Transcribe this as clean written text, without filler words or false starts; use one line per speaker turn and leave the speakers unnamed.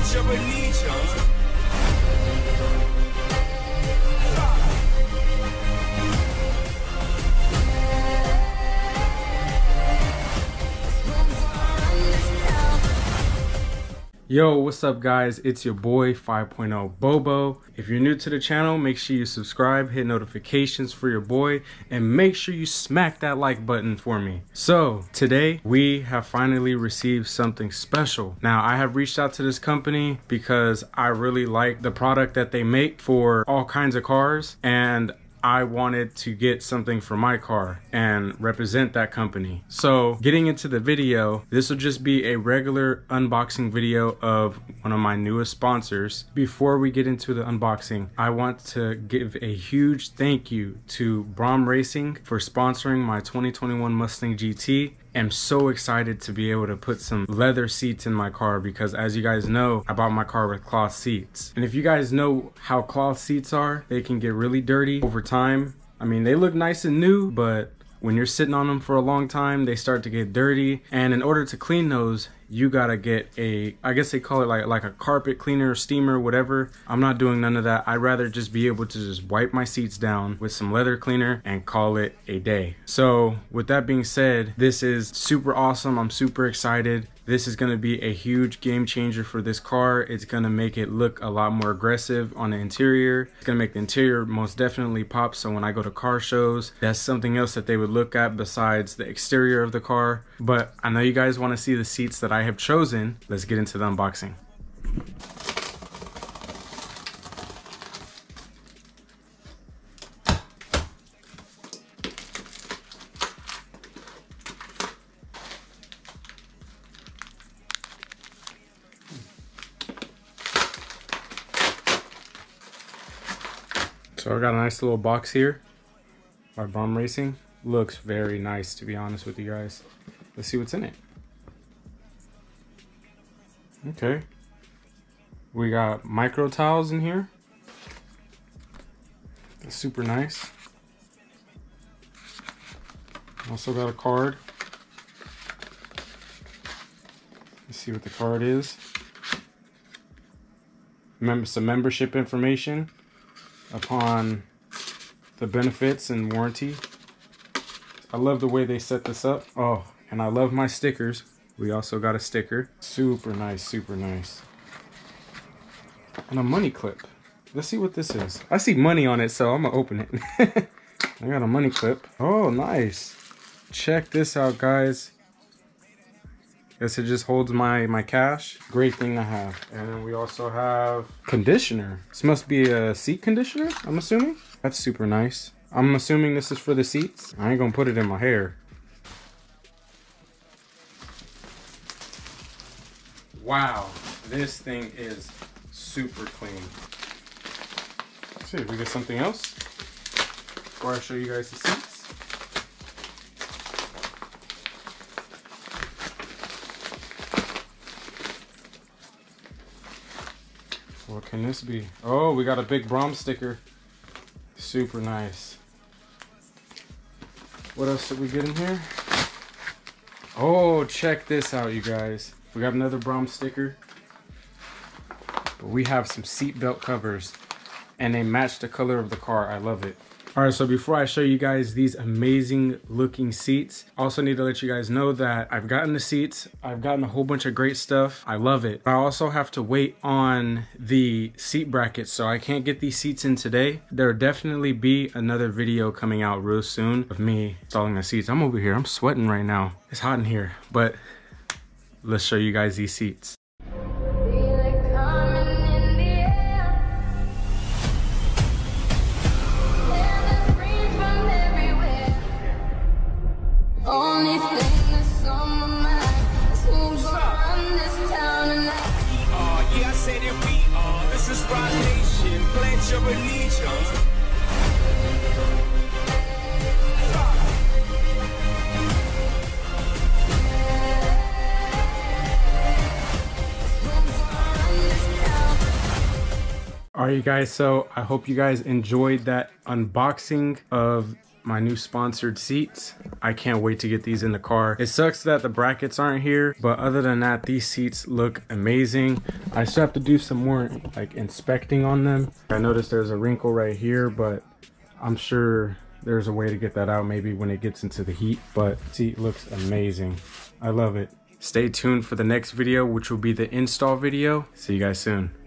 Cervinis.
Yo, what's up guys? It's your boy 5.0 Bobo. If you're new to the channel, make sure you subscribe, hit notifications for your boy, and make sure you smack that like button for me. So today we have finally received something special. Now I have reached out to this company because I really like the product that they make for all kinds of cars, and I wanted to get something for my car and represent that company. So getting into the video, this will just be a regular unboxing video of one of my newest sponsors. Before we get into the unboxing, I want to give a huge thank you to Braum Racing for sponsoring my 2021 Mustang GT. I'm so excited to be able to put some leather seats in my car because, as you guys know, I bought my car with cloth seats. And if you guys know how cloth seats are, they can get really dirty over time. I mean, they look nice and new, but when you're sitting on them for a long time, they start to get dirty. And in order to clean those, you gotta get a, I guess they call it like a carpet cleaner, steamer, whatever. I'm not doing none of that. I'd rather just be able to just wipe my seats down with some leather cleaner and call it a day. So with that being said, this is super awesome. I'm super excited. This is gonna be a huge game changer for this car. It's gonna make it look a lot more aggressive on the interior. It's gonna make the interior most definitely pop. So when I go to car shows, that's something else that they would look at besides the exterior of the car. But I know you guys wanna see the seats that I have chosen. Let's get into the unboxing. So I got a nice little box here by Braum Racing. Looks very nice, to be honest with you guys. Let's see what's in it. Okay. We got micro towels in here. That's super nice. Also got a card. Let's see what the card is. Remember some membership information upon the benefits and warranty. I love the way they set this up. Oh, and I love my stickers. We also got a sticker. Super nice, super nice. And a money clip. Let's see what this is. I see money on it, so I'm gonna open it. I got a money clip. Oh, nice. Check this out, guys. Guess it just holds my cash. Great thing to have. And then we also have conditioner. This must be a seat conditioner, I'm assuming. That's super nice. I'm assuming this is for the seats. I ain't gonna put it in my hair. Wow, this thing is super clean. Let's see if we get something else before I show you guys the seats. What can this be? Oh, we got a big Braum sticker. Super nice. What else did we get in here? Oh, check this out, you guys. We got another Braum sticker. But we have some seat belt covers, and they match the color of the car. I love it. All right, so before I show you guys these amazing looking seats, I also need to let you guys know that I've gotten the seats. I've gotten a whole bunch of great stuff. I love it. I also have to wait on the seat brackets, so I can't get these seats in today. There'll definitely be another video coming out real soon of me installing the seats. I'm over here, I'm sweating right now. It's hot in here, but let's show you guys these seats. All right, you guys, so I hope you guys enjoyed that unboxing of my new sponsored seats. I can't wait to get these in the car. It sucks that the brackets aren't here, but other than that, these seats look amazing. I still have to do some more like inspecting on them. I noticed there's a wrinkle right here, but I'm sure there's a way to get that out maybe when it gets into the heat. But seat looks amazing. I love it. Stay tuned for the next video, which will be the install video. See you guys soon.